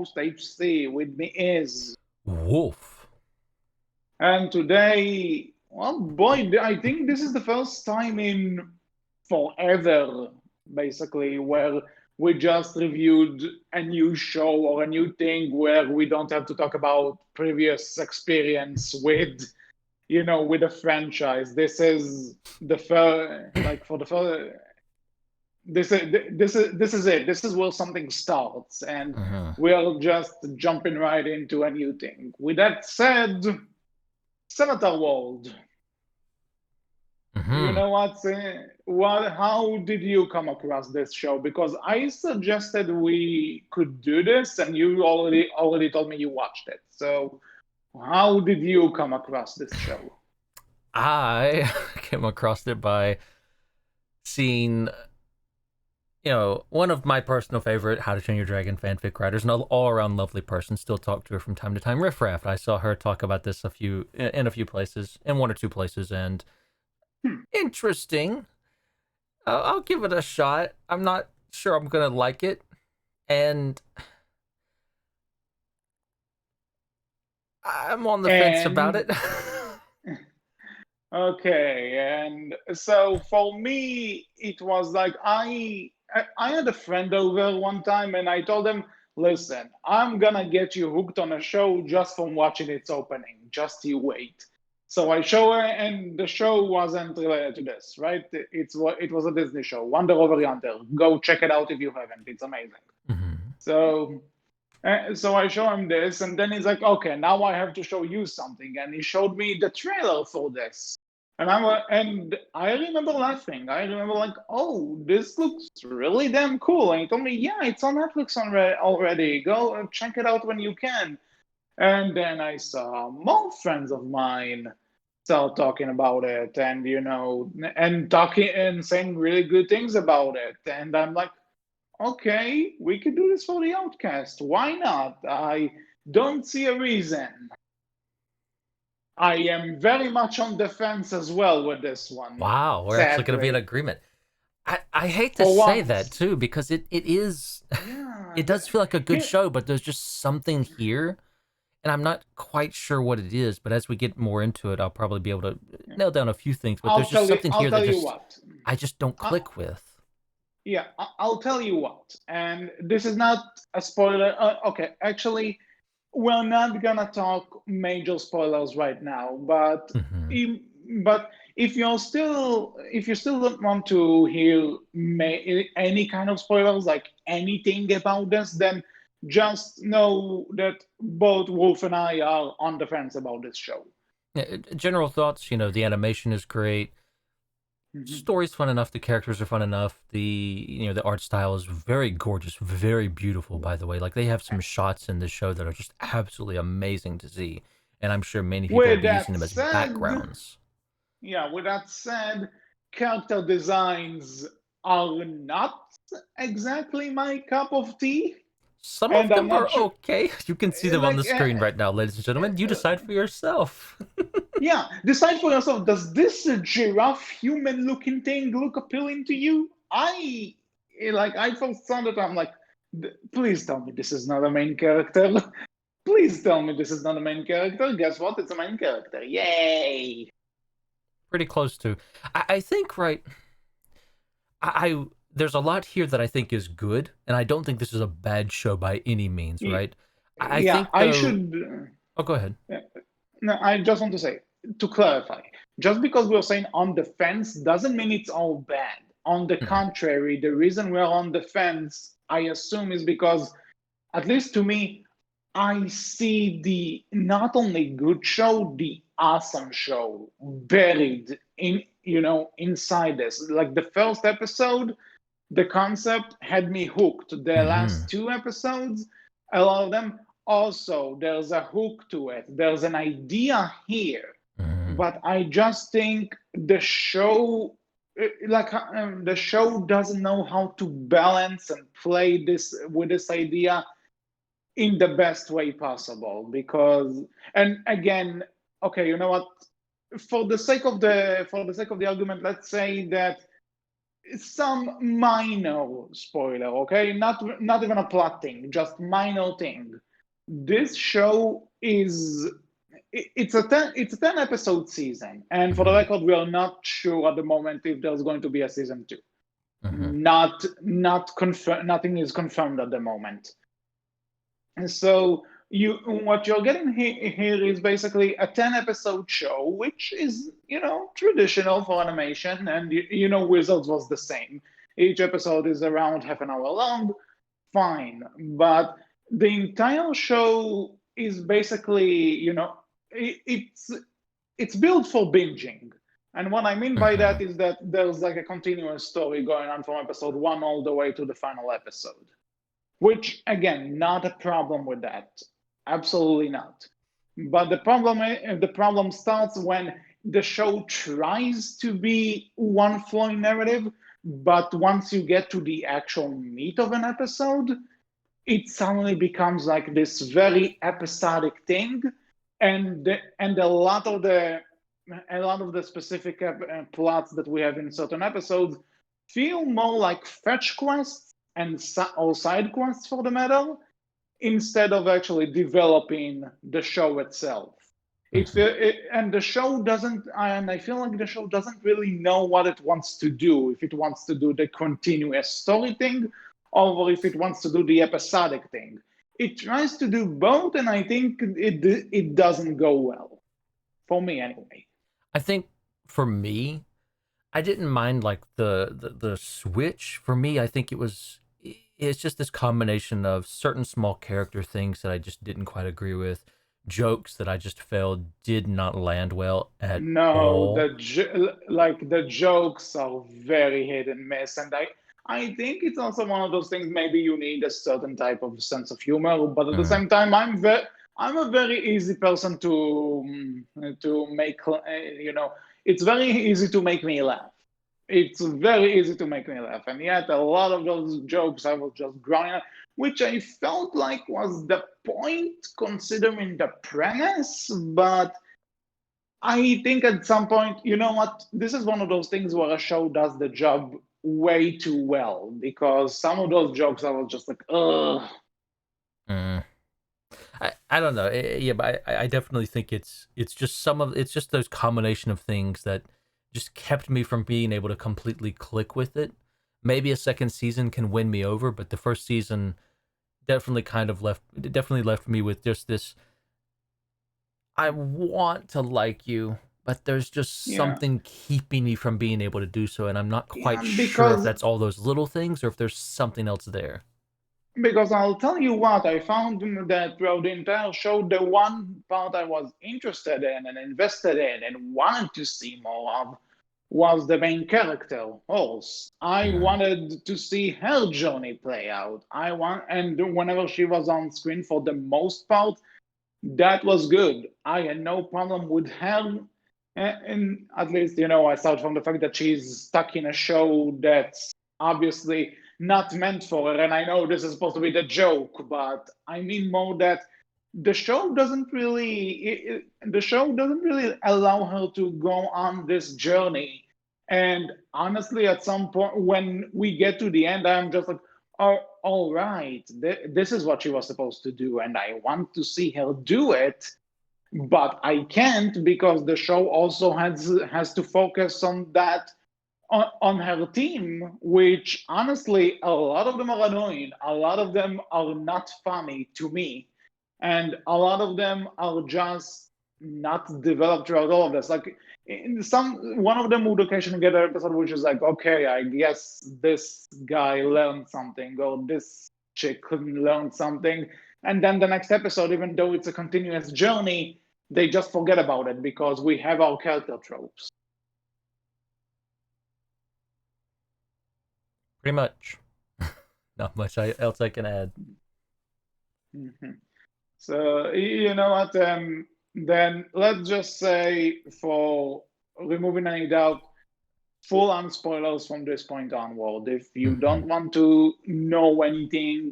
host, HC. With me is. Wolf. And today, well, boy, I think this is the first time in forever, basically, where we just reviewed a new show or a new thing where we don't have to talk about previous experience with a franchise. This is the first, like for the first. This is it. This is where something starts, and Uh-huh. we're just jumping right into a new thing. With that said, Centaurworld. You Hmm. know what? What? How did you come across this show? Because I suggested we could do this, and you already told me you watched it. So, how did you come across this show? I came across it by seeing, one of my personal favorite How to Train Your Dragon fanfic writers, an all-around lovely person. Still talk to her from time to time. Riff Raff. I saw her talk about this in a few places, in one or two places, and Hmm. interesting. I'll give it a shot. I'm not sure I'm gonna like it, and I'm on the fence about And it. okay, and so for me, it was like I had a friend over one time, and I told him, "Listen, I'm gonna get you hooked on a show just from watching its opening. Just you wait." So I show her, and the show wasn't related to this, right? It was a Disney show, Wonder Over Yonder. Go check it out if you haven't. It's amazing. Mhm. So so I show him this, and then he's like, "Okay, now I have to show you something." And he showed me the trailer for this, and I remember laughing. I remember like, "Oh, this looks really damn cool." And he told me, "Yeah, it's on Netflix already. Go check it out when you can." And then I saw more friends of mine start talking about it, and talking and saying really good things about it. And I'm like, okay, we could do this for the Outcast. Why not? I don't see a reason. I am very much on the fence as well with this one, Wow, we're actually going to be in sadly. agreement. I hate to For say that once. too because it is Yeah. it does feel like a good Here, show, but there's just something here, and I'm not quite sure what it is. But as we get more into it, I'll probably be able to nail down a few things. But there's just something I'll here that tell you just what. I just don't I, click with. yeah, I'll tell you what. And this is not a spoiler. Okay, actually, we're not gonna talk major spoilers right now, but Hmm. im- but if you still don't want to hear any kind of spoilers, like anything about this, then just know that both Wolf and I are on the fence about this show. Yeah, general thoughts. The animation is great. Mhm. Story's fun enough. The characters are fun enough. The art style is very gorgeous, very beautiful. By the way, like they have some shots in this show that are just absolutely amazing to see, and I'm sure many people will With be using that them as said, backgrounds. with that said, character designs are not exactly my cup of tea, Some and of I'm them not are sure. okay. You can see them on Like, the screen right now, ladies and gentlemen. You decide for yourself. yeah, decide for yourself. Does this giraffe human-looking thing look appealing to you? I first saw that. I'm like, please tell me this is not a main character. Please tell me this is not a main character. Guess what? It's a main character. Yay! Pretty close to. I think right. I there's a lot here that I think is good, and I don't think this is a bad show by any means. Right. I Yeah, think I though. should. Oh, go ahead. No, I just want to say, to clarify, just because we're saying on the fence doesn't mean it's all bad. On the Mhm. contrary, the reason we're on the fence, I assume, is because, at least to me, I see the not only good show, the awesome show buried inside this. Like the first episode, the concept had me hooked. The last Mhm. two episodes, a lot of them, also, there's a hook to it. There's an idea here. Mhm. But I just think the show doesn't know how to balance and play this with this idea in the best way possible. Because, and again, okay, you know what? For the sake of the argument, let's say that some minor spoiler, okay? Not even a plot thing, just minor thing. This show is it's a 10 episode season, and for the Mm-hmm. record, we are not sure at the moment if there's going to be a season 2. Mm-hmm. Not confirmed. Nothing is confirmed at the moment. And so what you're getting here is basically a 10 episode show, which is, traditional for animation. And, Wizards was the same. Each episode is around half an hour long. Fine. But the entire show is basically, it's built for binging. And what I mean by Mm-hmm. that is that there's like a continuous story going on from episode 1 all the way to the final episode. Which, again, not a problem with that. Absolutely not. But the problem starts when the show tries to be one flowing narrative, but once you get to the actual meat of an episode, it suddenly becomes like this very episodic thing, and a lot of the specific plots that we have in certain episodes feel more like fetch quests or side quests for the matter, instead of actually developing the show itself. Mm-hmm. And the show doesn't, and I feel like the show doesn't really know what it wants to do. If it wants to do the continuous story thing, or if it wants to do the episodic thing. It tries to do both, and I think it doesn't go well for me anyway. I think for me, I didn't mind like the switch. For me, I think it's just this combination of certain small character things that I just didn't quite agree with, jokes that I just felt did not land well at No, all. the jokes are very hit and miss, and I think it's also one of those things. Maybe you need a certain type of sense of humor, but at the Mm, same time, I'm a very easy person to make. It's very easy to make me laugh. It's very easy to make me laugh, and yet a lot of those jokes I was just growing up, which I felt like was the point considering the premise, but. I think at some point, you know what? This is one of those things where a show does the job way too well, because some of those jokes I was just like, ugh. mm. I don't know. Yeah, but I definitely think it's just it's just those combination of things that just kept me from being able to completely click with it. Maybe a second season can win me over, but the first season definitely left me with just this. I want to like you, but there's just Yeah, something keeping me from being able to do so, and I'm not quite yeah, sure if because that's all those little things or if there's something else there. because I'll tell you what, I found that throughout the entire show, the one part I was interested in and invested in and wanted to see more of was the main character, Horse. I Mm, wanted to see her journey play out. And whenever she was on screen for the most part, that was good. I had no problem with her. And at least, aside from the fact that she's stuck in a show that's obviously not meant for her. And I know this is supposed to be the joke, but I mean more that the show doesn't really allow her to go on this journey. And honestly, at some point when we get to the end, I'm just like, oh, all right, this is what she was supposed to do, and I want to see her do it, but I can't because the show also has to focus on that on her team, which honestly, a lot of them are annoying. A lot of them are not funny to me. And a lot of them are just not developed throughout all of this. Like one of them would occasionally get an episode which is like, okay, I guess this guy learned something, or this chick couldn't learn something. And then the next episode, even though it's a continuous journey, they just forget about it because we have our character tropes. pretty much. Not much else I can add. Mhm. So you know what? Then let's just say, for removing any doubt, full on spoilers from this point onward. If you Hmm. don't want to know anything,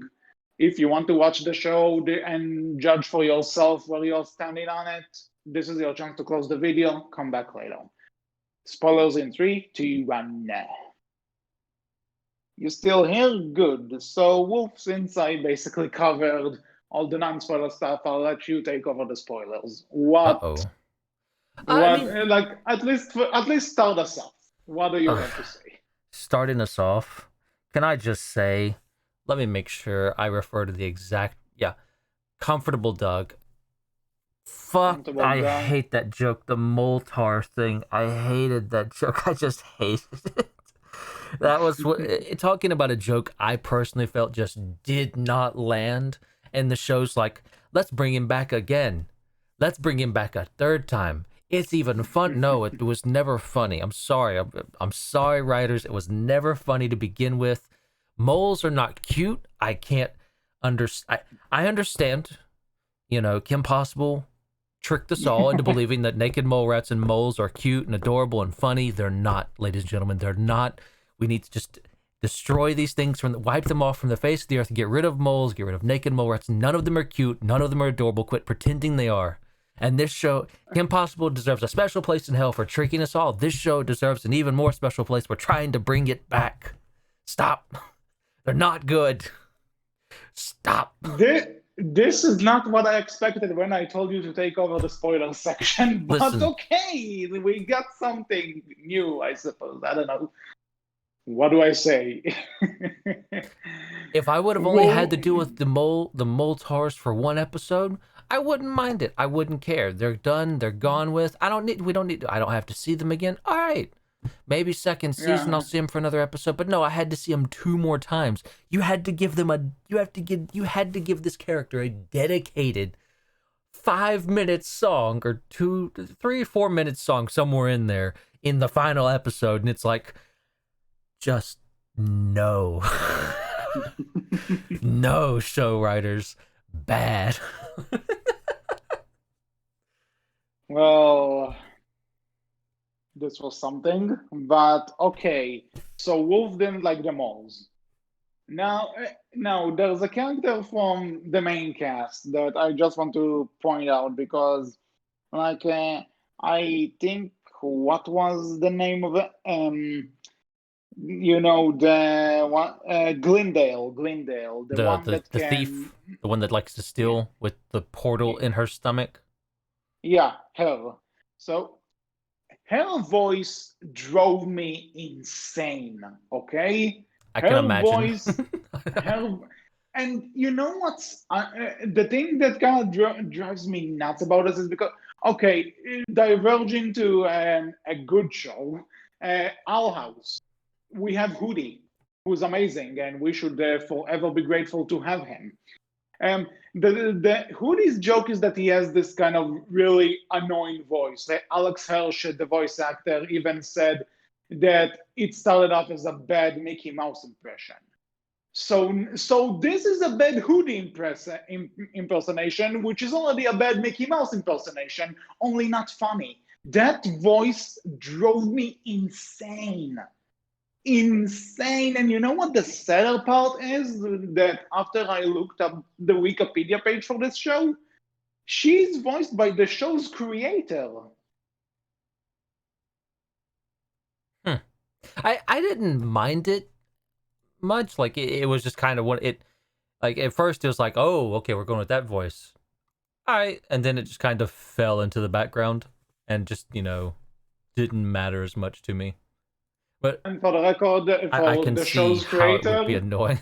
if you want to watch the show and judge for yourself where you're standing on it, this is your chance to close the video. Come back later. Spoilers in 3, 2, 1, now. You still here? Good. So, Wolf, since I basically covered all the non-spoiler stuff, I'll let you take over the spoilers. What? Uh-oh. I What? mean, Like at least start us off. What do you ugh, have to say? starting us off, can I just say, let me make sure I refer to the exact, yeah, Comfortable Doug. Fuck, Comfortable I dog. hate that joke, the Moltar thing. I hated that joke. I just hated it. That was what, talking about a joke I personally felt just did not land. And the show's like, let's bring him back again. Let's bring him back a third time. It's even fun. No, it was never funny. I'm sorry. I'm sorry, writers. It was never funny to begin with. Moles are not cute. I can't understand. I understand. Kim Possible tricked us all into believing that naked mole rats and moles are cute and adorable and funny. They're not, ladies and gentlemen. They're not. We need to just destroy these things, wipe them off from the face of the earth, get rid of moles, get rid of naked mole rats. None of them are cute. None of them are adorable. Quit pretending they are. And this show, Kim Possible deserves a special place in hell for tricking us all. This show deserves an even more special place. We're trying to bring it back. Stop. They're not good. Stop. This is not what I expected when I told you to take over the spoiler section, but Listen, okay, we got something new, I suppose. I don't know. What do I say? if I would have only had to Well, deal with the Moltars for one episode, I wouldn't mind it. I wouldn't care. They're done. They're gone with. We don't need. I don't have to see them again. All right. Maybe second season I'll yeah. see them for another episode. But no, I had to see them two more times. You had to give them a. You had to give this character a dedicated 5 minute song or 3 4 minute song somewhere in there in the final episode, and it's like, just no. No, show writers. Bad. Well, this was something, but okay. So Wolf didn't like the moles. Now there's a character from the main cast that I just want to point out because, like, I think what was the name of it? The one, Glendale, the the, one the that the can, thief, the one that likes to yeah, steal with the portal in her stomach. yeah, her. So her voice drove me insane. Okay, I can her imagine. voice, her, and you know what's the thing that kind of drives me nuts about this is because okay, diverging to a good show, Our House. We have Hoodie, who's amazing, and we should forever be grateful to have him. The Hoodie's joke is that he has this kind of really annoying voice. Alex Hirsch, the voice actor, even said that it started off as a bad Mickey Mouse impression. So this is a bad Hoodie impersonation, which is already a bad Mickey Mouse impersonation, only not funny. That voice drove me insane. Insane. And you know what the sadder part is? That after I looked up the Wikipedia page for this show, she's voiced by the show's creator. Hmm. I didn't mind it much. Like it was just kind of what it. Like at first it was like, oh, okay, we're going with that voice. All right, and then it just kind of fell into the background and just didn't matter as much to me. But And for the record, I for can the see show's how it would be creator, annoying.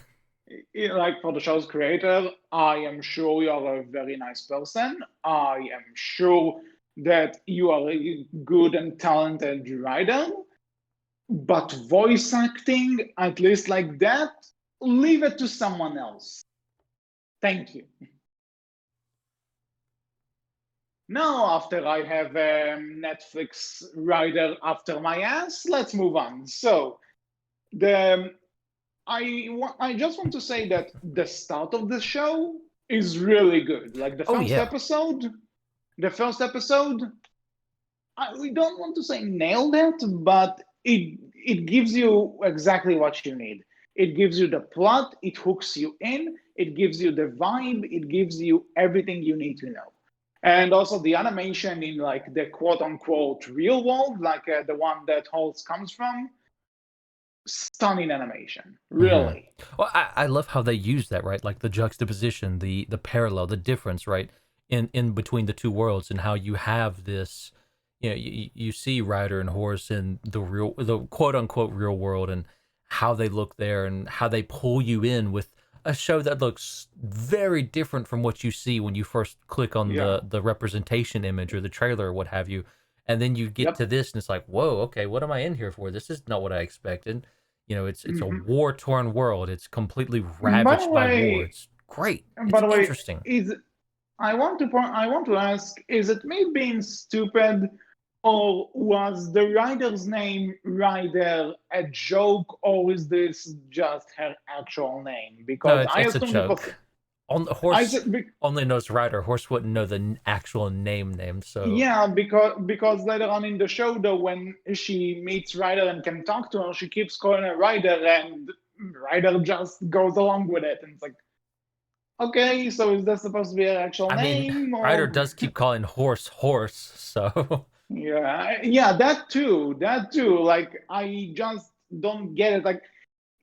like for the show's creator, I am sure you are a very nice person. I am sure that you are a good and talented writer. But voice acting, at least like that, leave it to someone else. Thank you. Now, after I have a Netflix rider after my ass, let's move on. So, the I just want to say that the start of the show is really good. Like Oh yeah. the first episode, we don't want to say nailed it, but it gives you exactly what you need. It gives you the plot, it hooks you in, it gives you the vibe, it gives you everything you need to know. And also the animation in like the quote unquote real world, like the one that Holtz comes from, stunning animation, Hmm. really. Well, I love how they use that, right? Like the juxtaposition, the parallel, the difference, right? In between the two worlds, and how you have this, you see Ryder and Horse in the quote unquote real world, and how they look there, and how they pull you in with a show that looks very different from what you see when you first click on Yeah. the representation image or the trailer or what have you. And then you get to Yep. this, and it's like, whoa, okay, what am I in here for? This is not what I expected. It's a Hmm. war torn world. It's completely By the ravaged by war. way, It's great. by It's the way, interesting. is I want to ask: is it me being stupid, or was the writer's name Ryder a joke, or is this just her actual name? No, Because it's I it's a assumed it joke. was. On the I horse said, only knows Rider. Horse wouldn't know the actual name. So yeah, because later on in the show, though, when she meets Ryder and can talk to her, she keeps calling her Ryder, and Ryder just goes along with it, and it's like, okay, so is that supposed to be her actual I mean, name, Rider or? does keep calling horse. So Yeah, yeah, that too, that too. Like, I just don't get it. Like,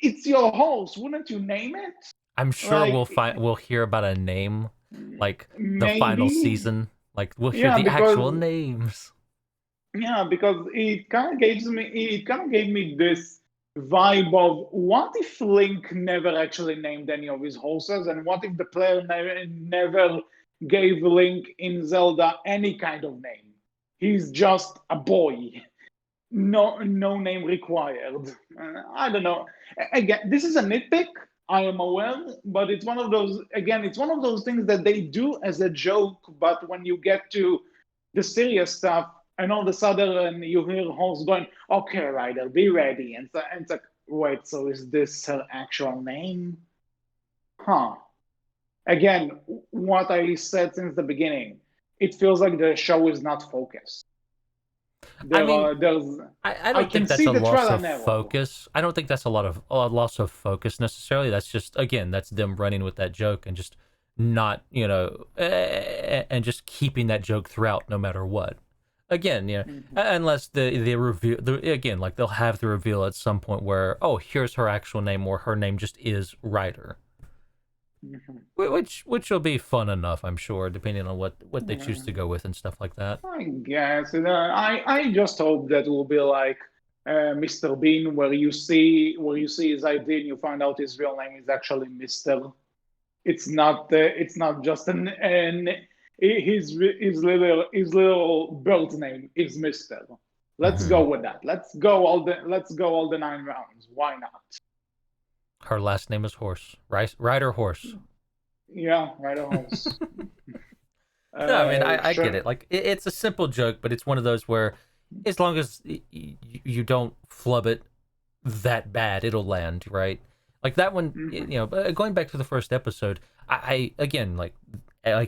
it's your host, wouldn't you name it? I'm sure Like, we'll hear about a name, like the final maybe, season. Like we'll hear yeah, the actual because names. it kind of gave me this vibe of what if Link never actually named any of his horses, and what if the player never gave Link in Zelda any kind of name? He's just a boy. No name required. I don't know. Again, this is a nitpick. I am aware, but it's one of those. Again, it's one of those things that they do as a joke, but when you get to the serious stuff, and all of a sudden you hear Horse going, "Okay, Ryder, be ready," and it's like, wait, so is this her actual name? Huh. Again, what I said since the beginning, it feels like the show is not focused. I mean, There's I I don't can think that's see a the loss trial of and error. focus. I don't think that's a loss of focus necessarily. That's just again, that's them running with that joke and just not, and just keeping that joke throughout no matter what. Again, Mhm, unless the reveal again, like they'll have the reveal at some point where, oh, here's her actual name, or her name just is Ryder, mhm. which will be fun enough, I'm sure, depending on what they choose Yeah, to go with and stuff like that. I guess. I just hope that will be like Mr. Bean, where you see his ID and you find out his real name is actually Mister. It's not just an his little birth name is Mister. Let's Hmm. go with that. Let's go all the 9 rounds. Why not? Her last name is Horse, Ryder Horse. Yeah, right on horse. No, I mean, I get it. Sure. Like it's a simple joke, but it's one of those where, as long as you don't flub it that bad, it'll land right. Like that one, Hmm. going back to the first episode, I again like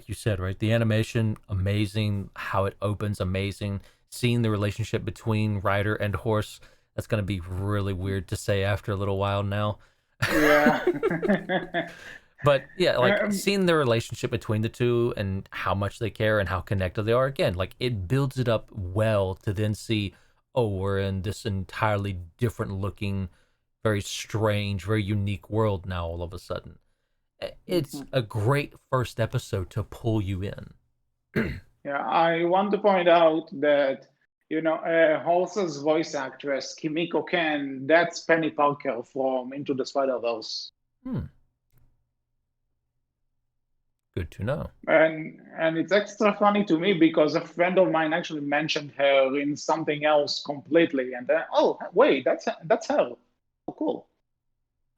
you said, right? The animation amazing, how it opens amazing. Seeing the relationship between rider and horse, that's gonna be really weird to say after a little while now. Yeah. But yeah, like um, seeing the relationship between the two and how much they care and how connected they are, again, like it builds it up well to then see, oh, we're in this entirely different looking, very strange, very unique world now all of a sudden. It's mhm. a great first episode to pull you in. Yeah, I want to point out that Halsey's voice actress Kimiko Ken, that's Penny Parker from Into the Spider-Verse. Hmm, good to know. And it's extra funny to me because a friend of mine actually mentioned her in something else completely, and then, oh wait, that's her. Oh, cool.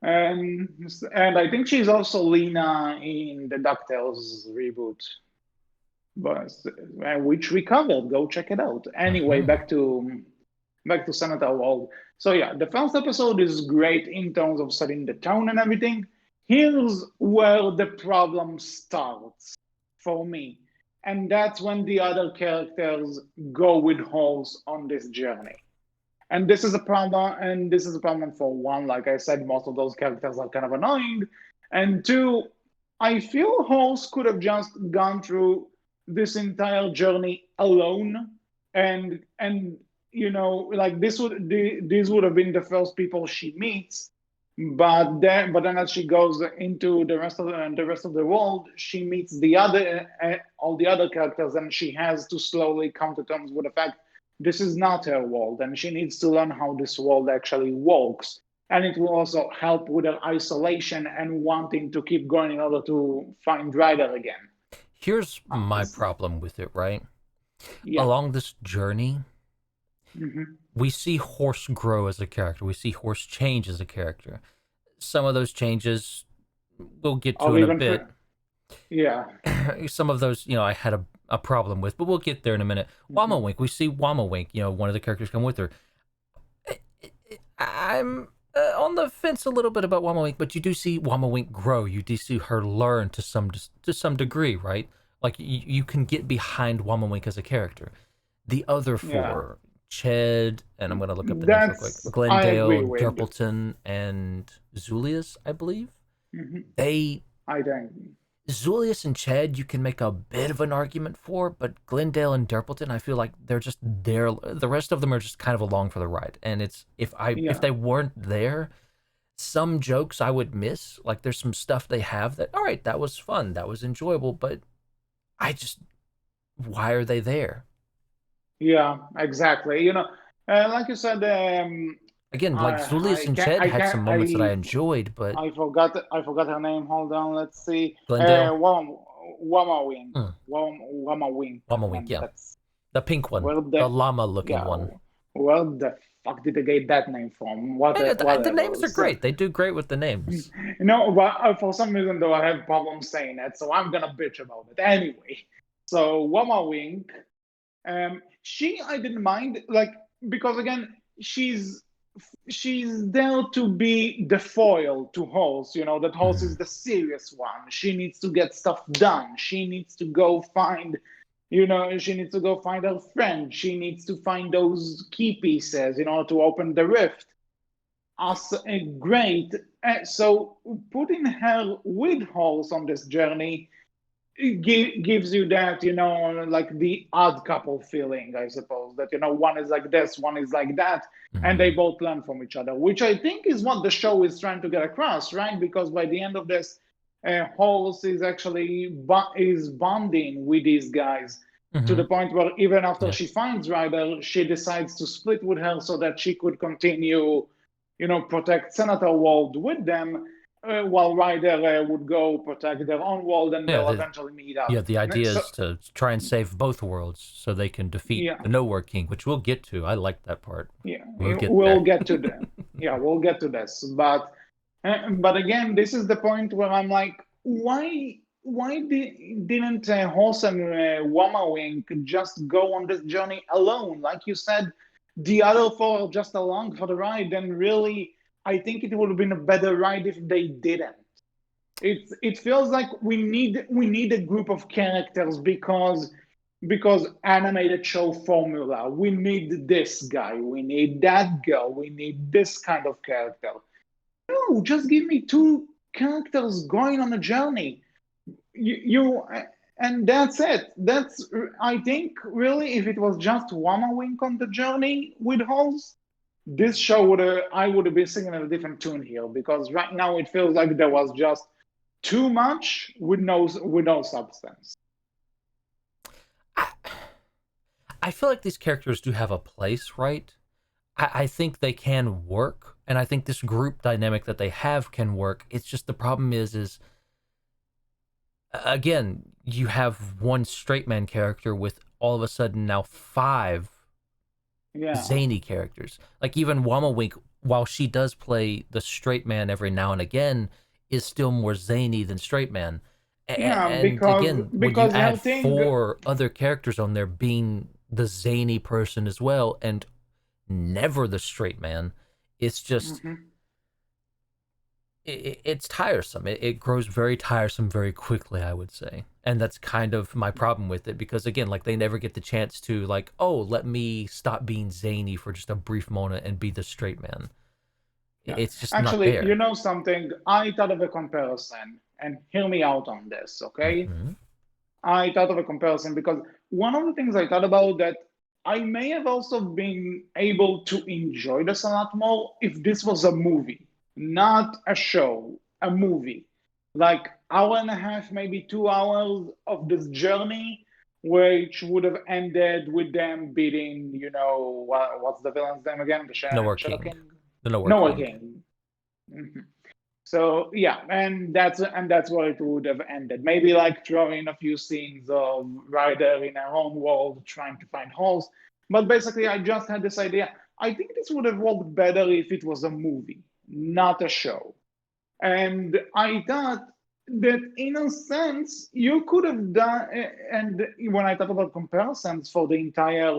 And I think she's also Lena in the DuckTales reboot, but which we covered. Go check it out. Anyway, Hmm. back to Centaurworld. So yeah, the first episode is great in terms of setting the tone and everything. Here's where the problem starts for me, and that's when the other characters go with holes on this journey. And this is a problem, and this is a problem for one, like I said, most of those characters are kind of annoying. And two, I feel Horse could have just gone through this entire journey alone and like these would have been the first people she meets, but then as she goes into the rest of the world, she meets all the other characters, and she has to slowly come to terms with the fact this is not her world, and she needs to learn how this world actually works. And it will also help with her isolation and wanting to keep going in order to find Ryder again. Here's my problem with it, right? Yeah. Along this journey, Hmm. we see Horse grow as a character. We see Horse change as a character. Some of those changes we'll get to Or in a even bit. yeah. Some of those, I had a problem with, but we'll get there in a minute. Hmm. Wamawink, we see Wamawink, one of the characters come with her. I'm on the fence a little bit about Wamawink, but you do see Wamawink grow. You do see her learn to some degree, right? Like you can get behind Wamawink as a character. The other Yeah. four, Ched, and I'm gonna look up the names real quick. I Glendale, agree with. Derpleton, and Zulius, I believe. Hmm. They I think. Zulius and Ched, you can make a bit of an argument for, but Glendale and Derpleton, I feel like they're just there. The rest of them are just kind of along for the ride. And it's if Yeah. they weren't there, some jokes I would miss. Like there's some stuff they have that, all right, that was fun, that was enjoyable, but why are they there? Yeah. Exactly. Like you said, Again, like Zulius I and can't. Ched I had can't. some moments that I enjoyed, but I forgot her name. Hold on. Let's see. Glendale, Wama Wing. mm, Wama Wing. Wamawink, yeah, That's the pink one, where the the llama looking yeah. one. Where the fuck did they get that name from? The Whatever. names are So, great. They do great with the names. but for some reason though, I have problems saying it, so I'm gonna bitch about it anyway. So Wama Wing. She I didn't mind, like, because again, she's there to be the foil to Horse. That Horse is Mhm. the serious one. She needs to get stuff done. She needs to go find her friend. She needs to find those key pieces in order to open the rift. As great. So putting her with Horse on this journey gives you that, like the odd couple feeling, I suppose, that, one is like this, one is like that, and they Mhm. both learn from each other, which I think is what the show is trying to get across, right? Because by the end of this, Horse is actually is bonding with these guys to the Mhm. point where even after Yeah. she finds Ryder, she decides to split with her so that she could continue, protect Centaurworld with them, while Ryder would go protect their own world, and Yeah. they'll eventually meet Yeah. up. The idea So is to try and save both worlds so they can defeat yeah, the Nowhere King, which we'll get to. I like that part. yeah, We'll get we'll there. get to the yeah, we'll get to this, but again, this is the point where I'm like, why didn't Horse and Wamawink just go on this journey alone? Like you said, the other four are just along for the ride, and really, I think it would have been a better ride if they didn't. It feels like we need a group of characters because animated show formula. We need this guy, we need that girl, we need this kind of character. No, just give me two characters going on a journey. You and that's it. That's I think really if it was just Wama Wink on the journey with Halls, this show I would have been singing a different tune here, because right now it feels like there was just too much with no substance. I, I feel like these characters do have a place, right? I think they can work, and I think this group dynamic that they have can work. It's just the problem is again, you have one straight man character with all of a sudden now five Yeah, zany characters. Like even Wamawink, while she does play the straight man every now and again, is still more zany than straight man. yeah, And because again, when you because her add thing. four other characters on there being the zany person as well, and never the straight man, it's just Mhm. it's tiresome. It grows very tiresome very quickly, I would say. And that's kind of my problem with it, because again, like they never get the chance to like, oh, let me stop being zany for just a brief moment and be the straight man. Yeah. It's just not Actually, you there. know something? I thought of a comparison, and hear me out on this, okay? Hmm. I thought of a comparison because one of the things I thought about that I may have also been able to enjoy this a lot more if this was a movie, not a show, a movie. Like hour and a half, maybe 2 hours of this journey, which would have ended with them beating, what's the villain's name again? The Nowhere Shadow King. King? The Nowhere Noah King. King. Mhm. So yeah, and that's where it would have ended. Maybe like throwing a few scenes of Ryder in her own world trying to find holes. But basically, I just had this idea. I think this would have worked better if it was a movie, not a show. And I thought that in a sense, you could have done, and when I talk about comparisons for the entire,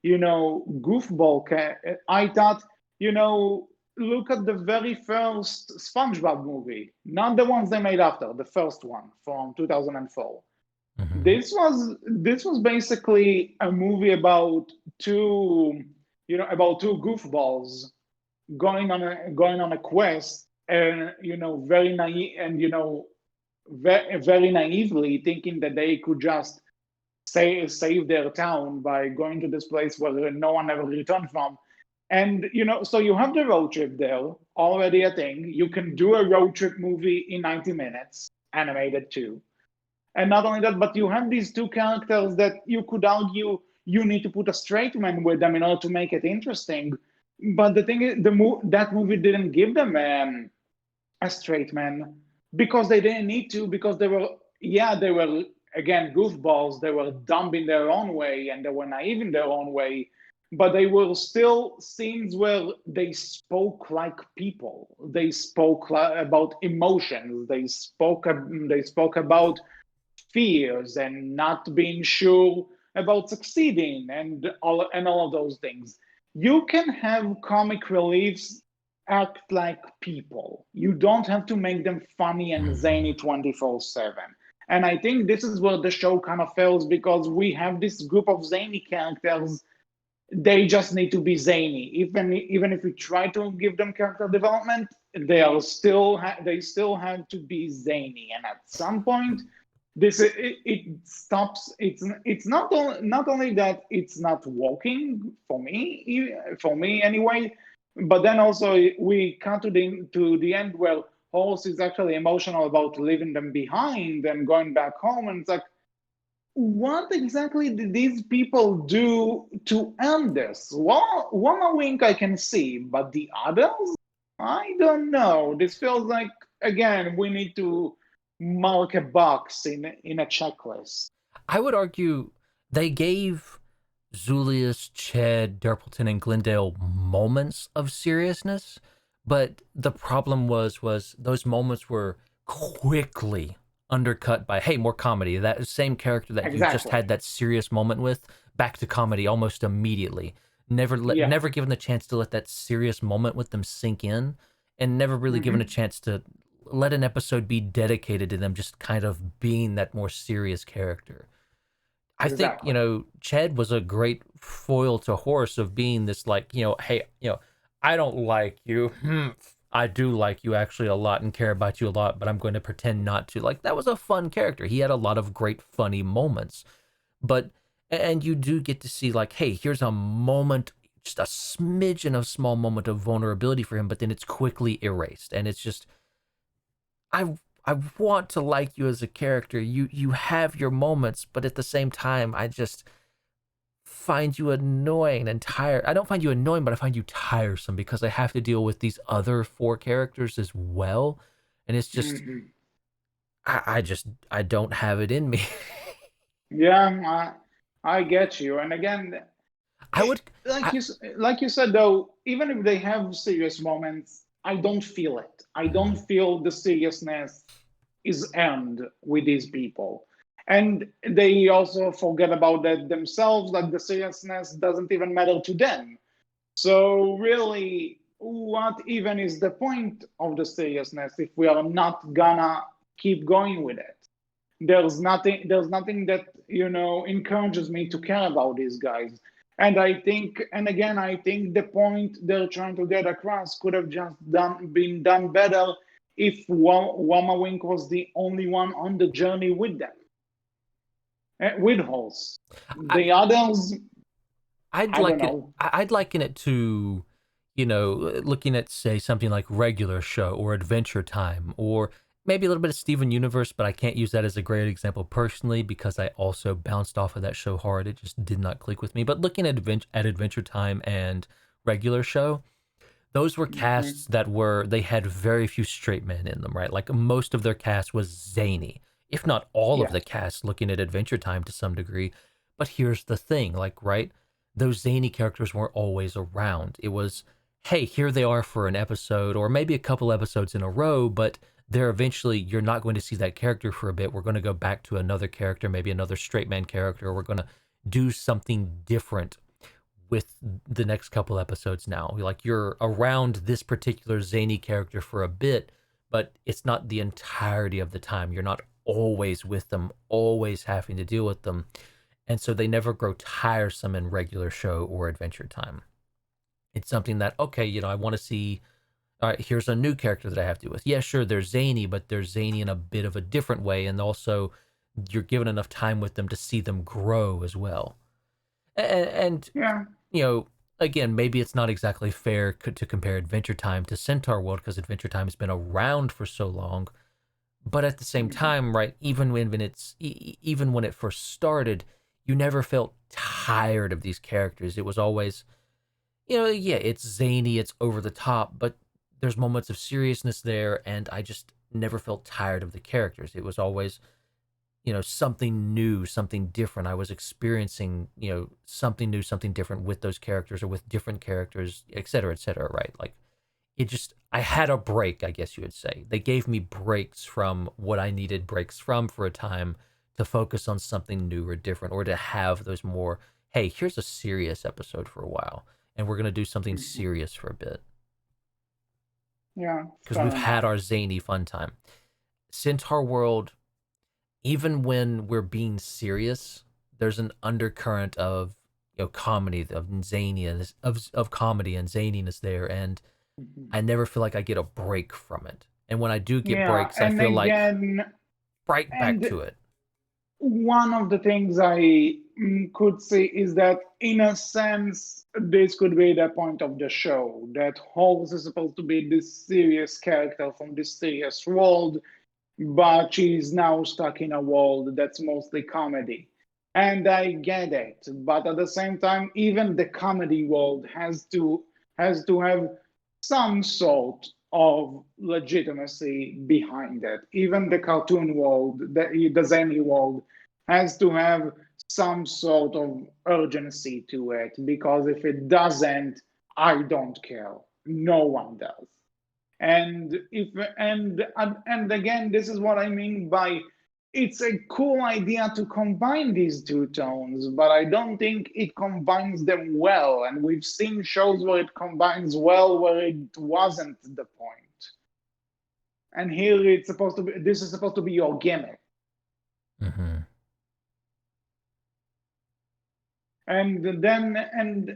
goofball, I thought, look at the very first SpongeBob movie, not the ones they made after, the first one from 2004. Mm-hmm. This was basically a movie about two, about two goofballs going on a quest, and very naive, and very naively thinking that they could just save their town by going to this place where no one ever returned from. And so you have the road trip there, already a thing. You can do a road trip movie in 90 minutes, animated too. And not only that, but you have these two characters that you could argue you need to put a straight man with them in order to make it interesting. But the thing is, that movie didn't give them a straight man because they didn't need to, because they were again goofballs. They were dumb in their own way and they were naive in their own way, but they were still scenes where they spoke like people. They spoke about emotions. They spoke about fears and not being sure about succeeding, and all of those things. You can have comic reliefs act like people. You don't have to make them funny and Mm-hmm. zany 24/7. And I think this is where the show kind of fails, because we have this group of zany characters. They just need to be zany. Even if we try to give them character development, they still have to be zany. And at some point, it stops. It's not only that it's not working for me anyway, but then also we come to the end where Horse is actually emotional about leaving them behind and going back home, and it's like, what exactly did these people do to earn this? Well, one wink I can see, but the others, I don't know. This feels like, again, we need to mark a box in a checklist. I would argue they gave Zulius, Ched, Derpleton, and Glendale moments of seriousness, but the problem was those moments were quickly undercut by, hey, more comedy. That same character that you just had Exactly. that serious moment with, back to comedy almost immediately. Yeah. Never given the chance to let that serious moment with them sink in, and never really given a Hmm. chance to let an episode be dedicated to them just kind of being that more serious character. I think, Exactly. Ched was a great foil to Horse of being this, like, hey, I don't like you. I do like you actually a lot and care about you a lot, but I'm going to pretend not to. Like, that was a fun character. He had a lot of great funny moments. But and you do get to see, like, hey, here's a moment, just a smidgen of small moment of vulnerability for him, but then it's quickly erased. And it's just, I want to like you as a character. You have your moments, but at the same time, I just find you annoying and tired. I don't find you annoying, but I find you tiresome because I have to deal with these other four characters as well, and it's just, Hmm. I don't have it in me. Yeah, I get you. And again, I would, like I, like you said, though, even if they have serious moments, I don't feel it. I don't Mhm. feel the seriousness is earned with these people. And they also forget about that themselves, that the seriousness doesn't even matter to them. So really, what even is the point of the seriousness if we are not gonna keep going with it? There's nothing that encourages me to care about these guys. And again, I think the point they're trying to get across could have just been done better if Wama Wink was the only one on the journey with them, with Horse. I, The others, I'd I don't like it. know. I'd liken it to, looking at, say, something like Regular Show or Adventure Time, or maybe a little bit of Steven Universe, but I can't use that as a great example personally because I also bounced off of that show hard. It just did not click with me. But looking at Adventure Time and Regular Show, those were Hmm. casts that they had very few straight men in them, right? Like most of their cast was zany, if not all of the Yes. cast looking at Adventure Time to some degree. But here's the thing, like, right? Those zany characters weren't always around. It was, hey, here they are for an episode or maybe a couple episodes in a row, but you're not going to see that character for a bit. We're going to go back to another character, maybe another straight man character. We're going to do something different with the next couple episodes now. Like you're around this particular zany character for a bit, but it's not the entirety of the time. You're not always with them, always having to deal with them. And so they never grow tiresome in Regular Show or Adventure Time. It's something that, okay, I want to see, all right, here's a new character that I have to deal with. Yeah, sure, they're zany, but they're zany in a bit of a different way. And also, you're given enough time with them to see them grow as well. And Yeah. again, maybe it's not exactly fair to compare Adventure Time to Centaurworld because Adventure Time has been around for so long. But at the same Hmm. time, right, even when it first started, you never felt tired of these characters. It was always, yeah, it's zany, it's over the top, but there's moments of seriousness there, and I just never felt tired of the characters. It was always, something new, something different. I was experiencing, something new, something different with those characters or with different characters, et cetera, right? Like I had a break, I guess you would say. They gave me breaks from what I needed breaks from for a time to focus on something new or different or to have those more, hey, here's a serious episode for a while and we're going to do something Hmm. serious for a bit Yeah, because we've fair had enough. our zany fun time. Centaurworld, even when we're being serious, there's an undercurrent of comedy, of zaniness, of comedy and zaniness there, and Mhm. I never feel like I get a break from it. And when I do get Yeah, breaks, I and feel like again, right back and to it. one of the things I could say is that, in a sense, this could be the point of the show. That Halls is supposed to be this serious character from this serious world, but she's now stuck in a world that's mostly comedy. And I get it, but at the same time, even the comedy world has to have some sort of legitimacy behind it. Even the cartoon world, the zany world, has to have some sort of urgency to it, because if it doesn't, I don't care. No one does. And again, this is what I mean by, it's a cool idea to combine these two tones, but I don't think it combines them well. And we've seen shows where it combines well where it wasn't the point. And here it's supposed to be, this is supposed to be your gimmick. Mm-hmm. And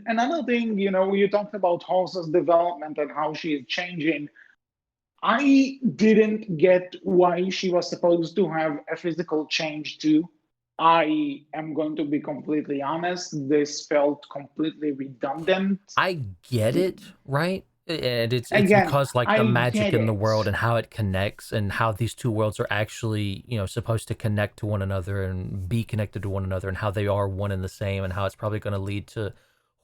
another thing, you talked about Horse's development and how she is changing. I didn't get why she was supposed to have a physical change too. I am going to be completely honest. This felt completely redundant. I get it, right? And it's Again, because like the I magic get in the it. world and how it connects and how these two worlds are actually, supposed to connect to one another and be connected to one another and how they are one and the same and how it's probably going to lead to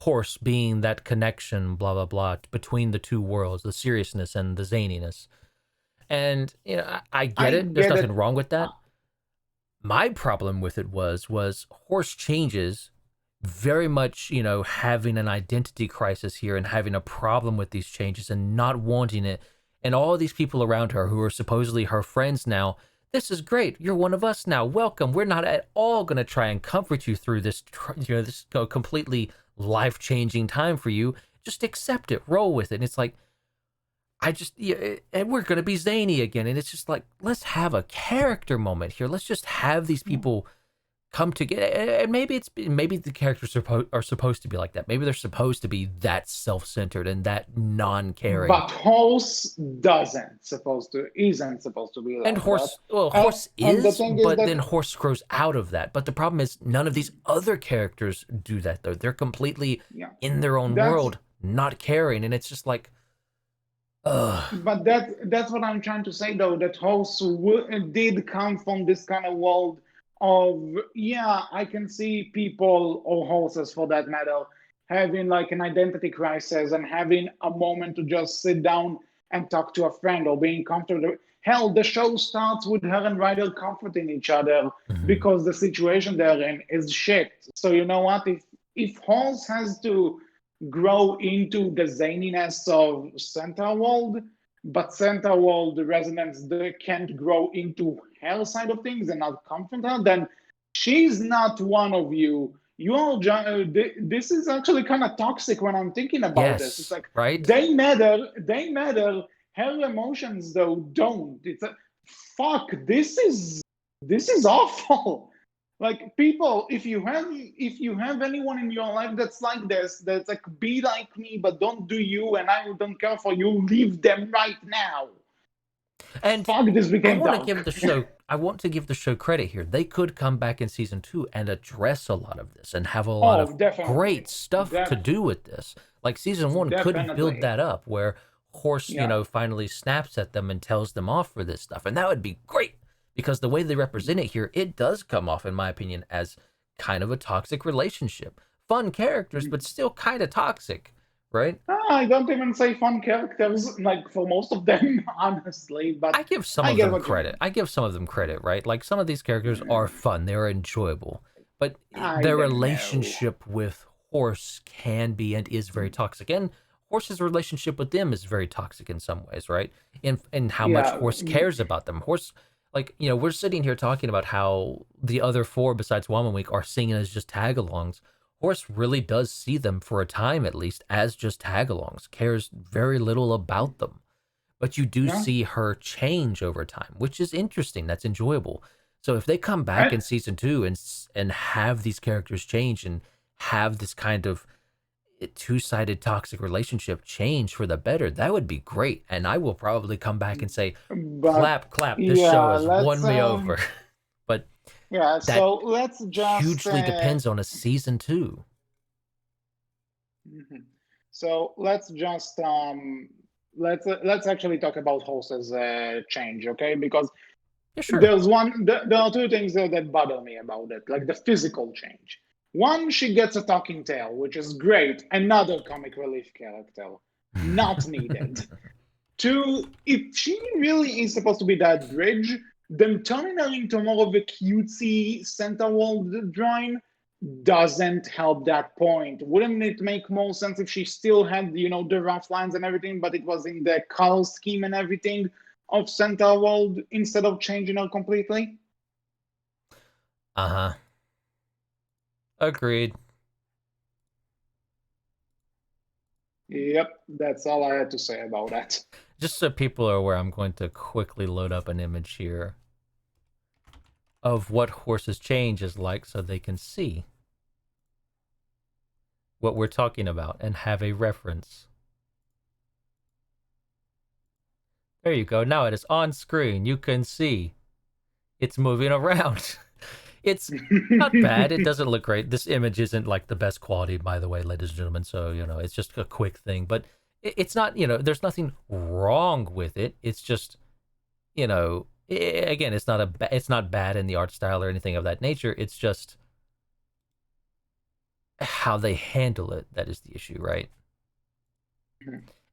Horse being that connection, blah blah blah, between the two worlds, the seriousness and the zaniness. And I get I it. There's get nothing it. wrong with that. My problem with it was Horse changes very much, having an identity crisis here and having a problem with these changes and not wanting it. And all these people around her who are supposedly her friends now, this is great. You're one of us now. Welcome. We're not at all going to try and comfort you through this, this completely life changing time for you. Just accept it, roll with it. And it's like, yeah, and we're going to be zany again. And it's just like, let's have a character moment here. Let's just have these people come together. And maybe the characters are supposed to be like that. Maybe they're supposed to be that self-centered and that non-caring. But horse isn't supposed to be And like that. Horse And the is, thing is but then that, Horse grows out of that. But the problem is, none of these other characters do that, though. They're completely yeah, in their own that's world, not caring, and it's just like, ugh. but that's what I'm trying to say though. That horse did come from this kind of world of, yeah, I can see people or horses for that matter having like an identity crisis and having a moment to just sit down and talk to a friend or being comfortable. Hell, the show starts with her and Ryder comforting each other Mhm. because the situation they're in is shit. So you know what? If horse has to grow into the zaniness of Centaurworld, but Centaurworld residents they can't grow into her side of things and not comfort her, then she's not one of you. You all, this is actually kind of toxic when I'm thinking about this. It's Yes, like right? they matter. Her emotions though don't. It's a fuck. This is awful. Like people, if you have anyone in your life that's like this, that's like be like me, but don't do you, and I don't care for you, leave them right now. And Fuck, this I became want to give dark. the show I want to give the show credit here. They could come back in season 2 and address a lot of this and have a lot of Oh, definitely. great stuff to Def do with this. Like season 1 could build definitely. that up where Horse, Yeah. finally snaps at them and tells them off for this stuff. And that would be great because the way they represent it here, it does come off in my opinion as kind of a toxic relationship. Fun characters, but still kind of toxic, right? I don't even say fun characters, like for most of them, honestly, but I give some I of get them what you credit. mean. I give some of them credit, right? Like some of these characters are fun, they're enjoyable, but I their don't know. relationship with Horse can be and is very toxic. And Horse's relationship with them is very toxic in some ways, right? In how much Yeah. Horse cares about them. Horse, like, we're sitting here talking about how the other four besides Woman Week are seen as just tag-alongs. Horse really does see them for a time at least as just tag-alongs, cares very little about them, but you do Yeah. see her change over time, which is interesting. That's enjoyable. So if they come back I, in season 2 and have these characters change and have this kind of two-sided toxic relationship change for the better, that would be great. And I will probably come back and say, but clap, clap, this show yeah, has let's won me over. But yeah, that so let's just hugely depends on a season 2. mhm. So let's actually talk about horses change, okay? Because Yeah, sure. there are two things that bother me about it, like the physical change. One, she gets a talking tail, which is great. Another comic relief character, not needed. Two, if she really is supposed to be that bridge, then turning her into more of a cutesy Centaurworld drawing doesn't help that point. Wouldn't it make more sense if she still had, the rough lines and everything, but it was in the color scheme and everything of Centaurworld instead of changing her completely? Uh-huh. Agreed. Yep, that's all I had to say about that. Just so people are aware, I'm going to quickly load up an image here of what Horse's change is like so they can see what we're talking about and have a reference. There you go. Now it is on screen. You can see it's moving around. It's not bad. It doesn't look great. This image isn't like the best quality, by the way, ladies and gentlemen. So, it's just a quick thing. But it's not, there's nothing wrong with it. It's just, again, it's not bad in the art style or anything of that nature. It's just how they handle it that is the issue, right?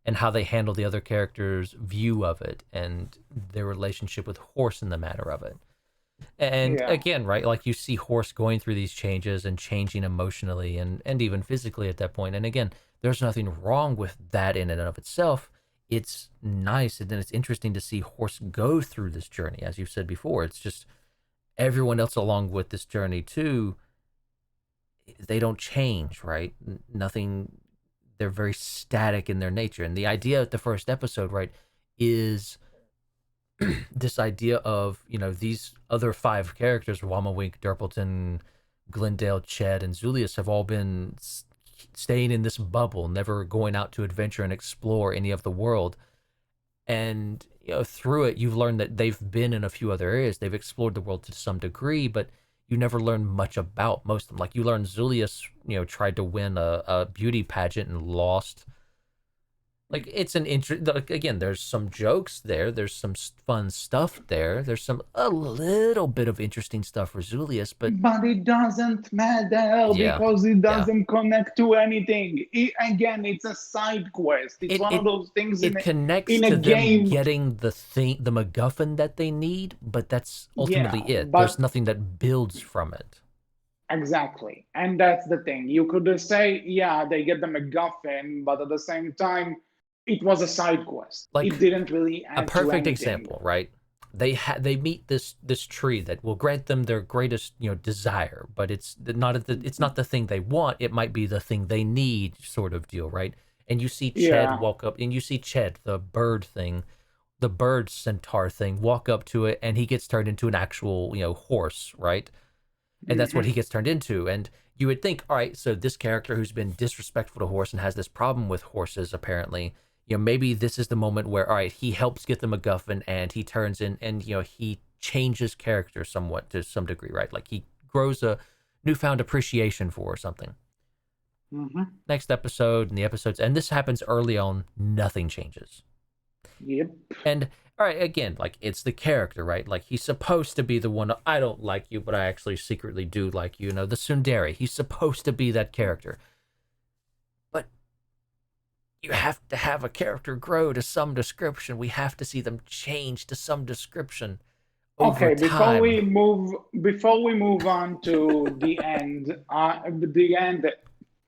And how they handle the other characters' view of it and their relationship with Horse in the matter of it. And Yeah. again, right, like you see Horse going through these changes and changing emotionally and even physically at that point. And again, there's nothing wrong with that in and of itself. It's nice and then it's interesting to see Horse go through this journey. As you've said before, it's just everyone else along with this journey too, they don't change, right? Nothing, they're very static in their nature. And the idea at the first episode, right, is this idea of, these other five characters, Wamawink, Durpleton, Glendale, Ched, and Zulius, have all been staying in this bubble, never going out to adventure and explore any of the world. And through it, you've learned that they've been in a few other areas. They've explored the world to some degree, but you never learn much about most of them. Like, you learn Zulius, tried to win a beauty pageant and lost. Like, it's an again, there's some jokes there, there's some fun stuff there, there's a little bit of interesting stuff for Zulius, but But it doesn't matter yeah, because it yeah. doesn't connect to anything. Again, it's a side quest. It's It one of it those things it connects in a to them game. getting the MacGuffin that they need, but that's Yeah, ultimately it. There's but nothing that builds from it. exactly. And that's the thing. You could say, yeah, they get the MacGuffin, but at the same time, it was a side quest. Like, It didn't really a add to perfect anything. example, right? They meet this tree that will grant them their greatest desire, but it's not the thing they want. It might be the thing they need, sort of deal, right? And you see Ched Yeah. walk up, and you see Ched, the bird thing, the bird centaur thing, walk up to it, and he gets turned into an actual horse, right? And that's what he Hmm. gets turned into. And you would think, all right, so this character who's been disrespectful to horse and has this problem with horses, apparently, maybe this is the moment where, all right, he helps get the MacGuffin and he turns in, and he changes character somewhat to some degree, right? Like, he grows a newfound appreciation for or something. Hmm. Next episode, and the episodes, and this happens early on, nothing changes. Yep. And all right, again, like, it's the character, right? Like, he's supposed to be the one, I don't like you, but I actually secretly do like you. The tsundere. He's supposed to be that character. But you have to have a character grow to some description. We have to see them change to some description over Okay, time. before we move on to the end,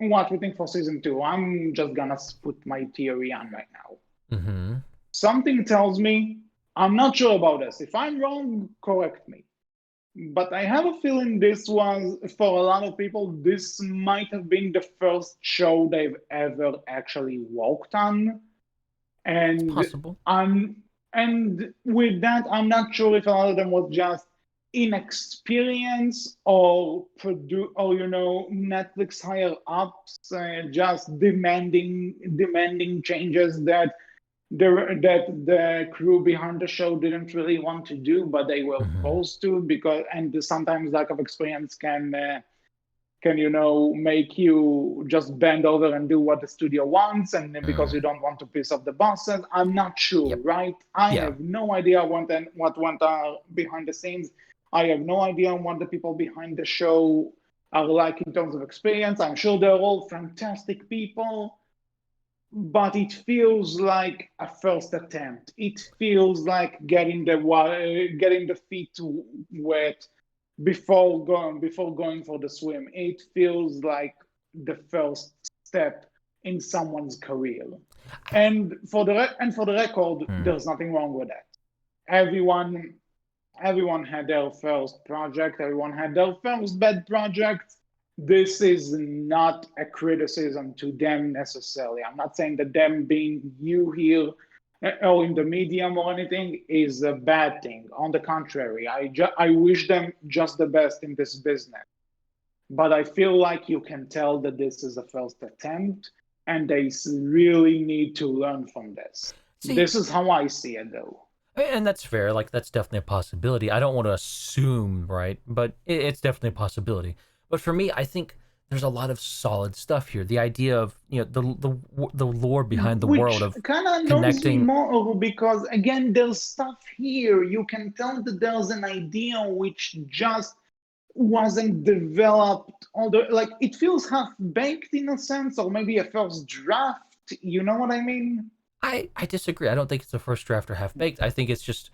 what we think for season two, I'm just gonna put my theory on right now. Mm-hmm. Something tells me, I'm not sure about this. If I'm wrong, correct me. But I have a feeling this was, for a lot of people, this might have been the first show they've ever actually worked on. It's And possible. I'm and with that, I'm not sure if a lot of them was just inexperience or Netflix higher ups just demanding changes that the crew behind the show didn't really want to do, but they were Mm-hmm. forced to because and sometimes lack of experience can make you just bend over and do what the studio wants, and then because Mm. you don't want to piss off the bosses. I'm not sure, Yep. right? I Yeah. have no idea what went on behind the scenes. I have no idea what the people behind the show are like in terms of experience. I'm sure they're all fantastic people, but it feels like a first attempt. It feels like getting the feet wet before going for the swim. It feels like the first step in someone's career. And for the record, Mm. there's nothing wrong with that. Everyone everyone had their first project. Everyone had their first bad project. This is not a criticism to them necessarily. I'm not saying that them being you here or in the medium or anything is a bad thing. On the contrary, I wish them just the best in this business. But I feel like you can tell that this is a first attempt and they really need to learn from this. See, This is how I see it, though. and that's fair. Like, that's definitely a possibility. I don't want to assume, right? But it's definitely a possibility. But for me, I think there's a lot of solid stuff here. The idea of the lore behind the world Which of kind of annoys me connecting. more because, again, there's stuff here. You can tell that there's an idea which just wasn't developed. Although, like, it feels half baked in a sense, or maybe a first draft. You know what I mean? I disagree. I don't think it's a first draft or half baked. I think it's just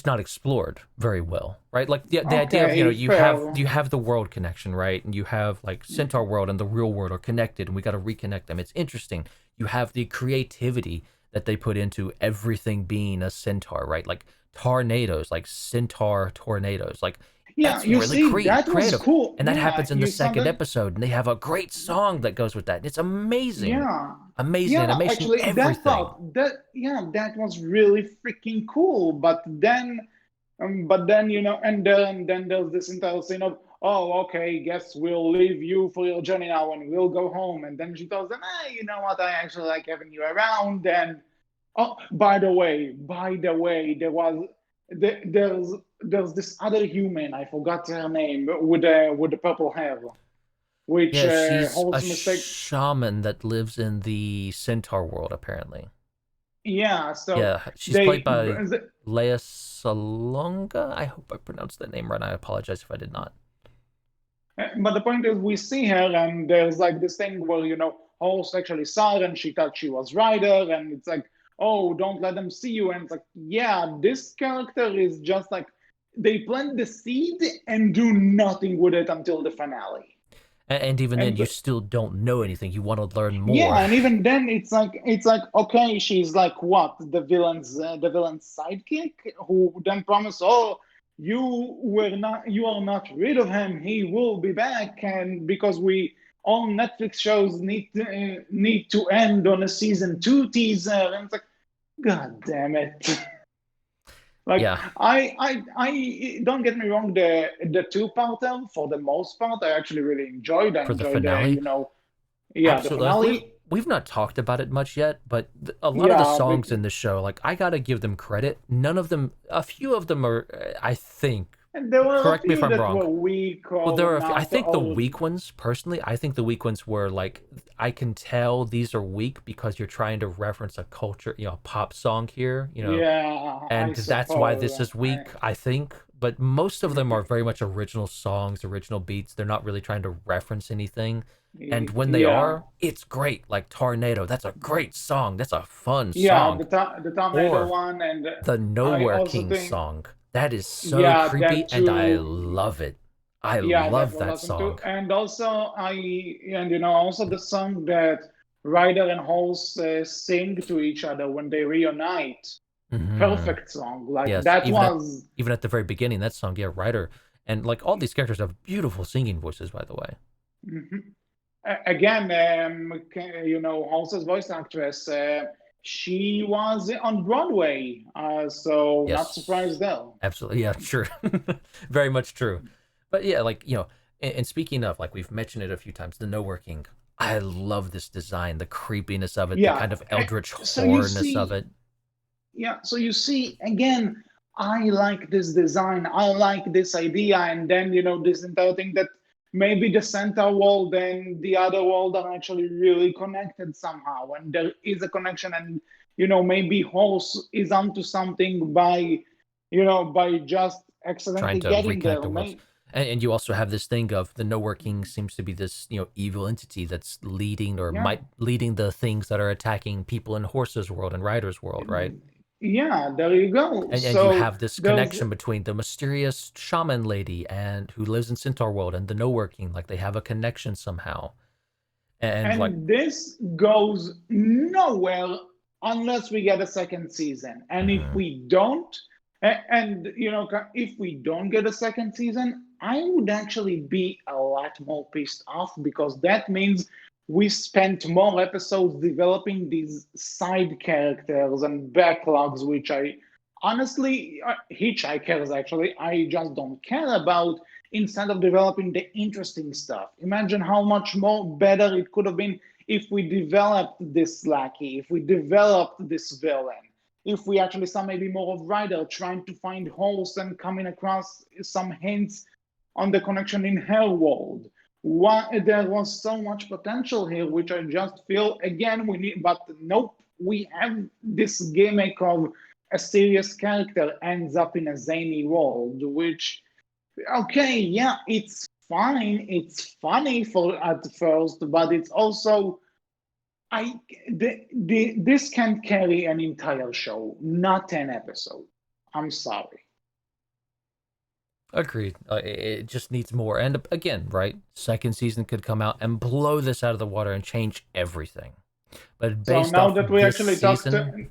not explored very well, right? Like, the idea of, Okay, you fair. have the world connection, right? And you have, like, Centaurworld and the real world are connected, and we got to reconnect them. It's interesting. You have the creativity that they put into everything being a centaur, right? Like, tornadoes, like centaur tornadoes. Like, Yeah, That's you really see, that was creative. cool. And that Yeah, happens in the you saw second that. episode, and they have a great song that goes with that. It's amazing. Yeah, Amazing yeah. animation, Actually, that everything. part, that was really freaking cool. But then and then there's this entire scene of, oh, okay, guess we'll leave you for your journey now, and we'll go home. And then she tells them, hey, you know what? I actually like having you around. And oh, by the way, there's this other human. I forgot her name with the purple hair, which Yeah, she's a holds mistake. shaman that lives in the Centaur world, apparently. Yeah, so Yeah, she's played they, by Leia Salonga. I hope I pronounced that name right. I apologize if I did not. but the point is, we see her, and there's like this thing where Horse actually saw her, and she thought she was Ryder, and it's like, oh, don't let them see you, and it's like, yeah, this character is just like they plant the seed and do nothing with it until the finale. And even then, And you still don't know anything. You want to learn yeah, more. and even then, it's like okay, she's like what, the villain's sidekick, who then promised, oh, you are not rid of him. He will be back, and because we all Netflix shows need to end on a season 2 teaser, and it's like, God damn it! Like Yeah, I don't get me wrong, the two-parter for the most part I actually really enjoyed. I for the enjoyed finale. yeah, the Absolutely. Like finale. we've not talked about it much yet, but a lot of the Yeah, songs in the show, like I gotta give them credit. None of them, a few of them are, I think. and there were a Correct me if few I'm that wrong. were weak Well, there or are. I not, think the or weak ones, personally, I think the weak ones were like I can tell these are weak because you're trying to reference a culture, pop song here, yeah, I and that's why suppose. this is weak, I think. But most of them are very much original songs, original beats. They're not really trying to reference anything. And when they Yeah, are, it's great. Like Tornado, that's a great song. That's a fun yeah, song. the tornado Or one, and the I Nowhere also King think, song. That is so yeah, creepy, that and I too. love it. I Yeah, that love was that awesome too. song. And also also the song that Ryder and Halls sing to each other when they reunite. Hmm. Perfect song. Like Yes, that was. even at the very beginning, that song, yeah, Ryder, and like all these characters have beautiful singing voices, by the way. Mhm. Again, Halsey's voice actress, she was on Broadway, so not surprised Yes, there. absolutely. Yeah, sure. Very much true. But yeah, like, and speaking of, like, we've mentioned it a few times, the No Working. I love this design, the creepiness of it, the Yeah. kind of eldritch So you horrorness of see, it. yeah. So you see, again, I like this design. I like this idea, and then this entire thing that maybe the center world and the other world are actually really connected somehow, and there is a connection, and maybe Horse is onto something by just Trying accidentally to getting reconnect there. the worlds. And you also have this thing of the No King seems to be this, evil entity that's leading or Yeah. might leading the things that are attacking people in Horse's world and Rider's world, right? Yeah, there you go. And you So have this there's connection between the mysterious shaman lady and who lives in Centaurworld and the No King. Like they have a connection somehow. And like, and this goes nowhere unless we get a second season. And if mhm. we don't, if we don't get a second season, I would actually be a lot more pissed off, because that means we spent more episodes developing these side characters and backlogs, which I honestly, hitchhikers actually, I just don't care about, instead of developing the interesting stuff. Imagine how much more better it could have been if we developed this lackey, if we developed this villain, if we actually saw maybe more of Ryder trying to find holes and coming across some hints on the connection in her world. There was so much potential here, which I just feel again we need, but nope, we have this gimmick of a serious character ends up in a zany world, which, okay, yeah, it's fine. It's funny for at first, but it's also this can carry an entire show, not an episode. I'm sorry. Agreed. It just needs more. And again, right? Second season could come out and blow this out of the water and change everything. But So based now off that we this actually talked, season,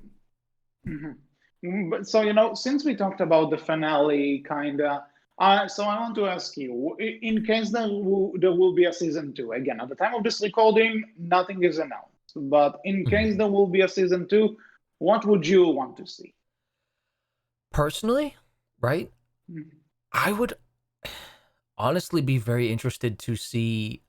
mhm. But so since we talked about the finale, kinda, So I want to ask you, in case there will be a season two, again, at the time of this recording, nothing is announced. But in case Mhm. there will be a season two, what would you want to see? Personally, right? Mhm. I would honestly be very interested to see.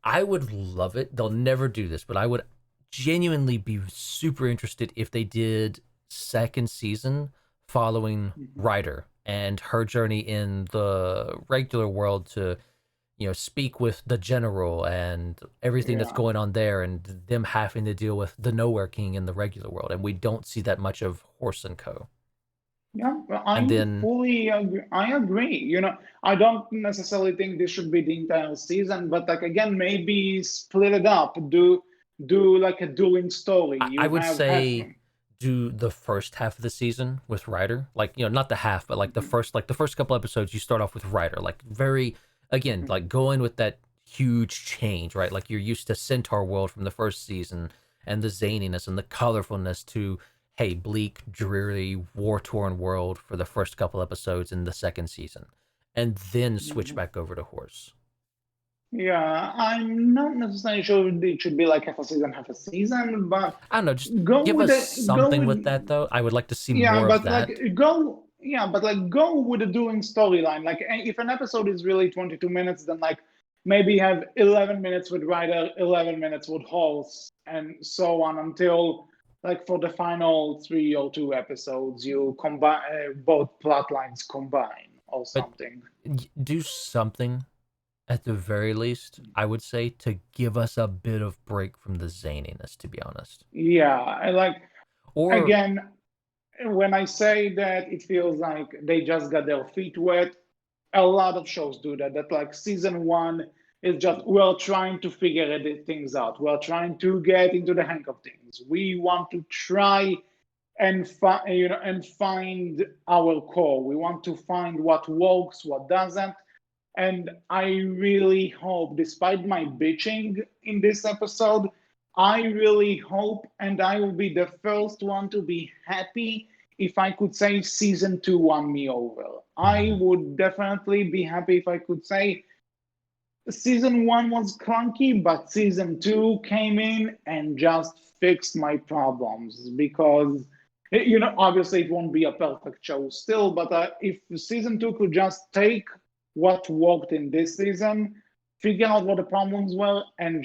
I would love it. They'll never do this, but I would genuinely be super interested if they did second season following Mhm. Ryder and her journey in the regular world to, speak with the general and everything that's Yeah. going on there and them having to deal with the Nowhere King in the regular world. And we don't see that much of Horse and Co. Yeah, well, And I then fully agree. I agree. I don't necessarily think this should be the entire season, but like again, maybe split it up. Do like a dueling story. I You would have half. say do the first half of the season with Ryder, like not the half, but like the first couple episodes. You start off with Ryder, like very again, Mhm. like going with that huge change, right? Like you're used to Centaurworld from the first season and the zaniness and the colorfulness to hey, bleak, dreary, war torn world for the first couple episodes in the second season, and then switch Mhm. back over to Horse. Yeah, I'm not necessarily sure it should be like half a season, half a season, but I don't know, just go give with us it. Go something with with that though. I would like to see yeah, more of but like that. go yeah, but like go with a dueling storyline. Like if an episode is really 22 minutes, then like maybe have 11 minutes with Ryder, 11 minutes with Halls, and so on until like for the final 3 or 2 episodes, you combine both plot lines combine or But something. do something at the very least, I would say, to give us a bit of break from the zaniness, to be honest. Yeah, I like Or again when I say that it feels like they just got their feet wet, a lot of shows do that. That like season one is just we're trying to figure things out. We're trying to get into the hang of things. We want to try and find our core. We want to find what works, what doesn't. And I really hope, despite my bitching in this episode, I really hope, and I will be the first one to be happy if I could say season two won me over. I Mhm. would definitely be happy if I could say season one was clunky, but season two came in and just fixed my problems because obviously it won't be a perfect show still, but if season two could just take what worked in this season, figure out what the problems were, and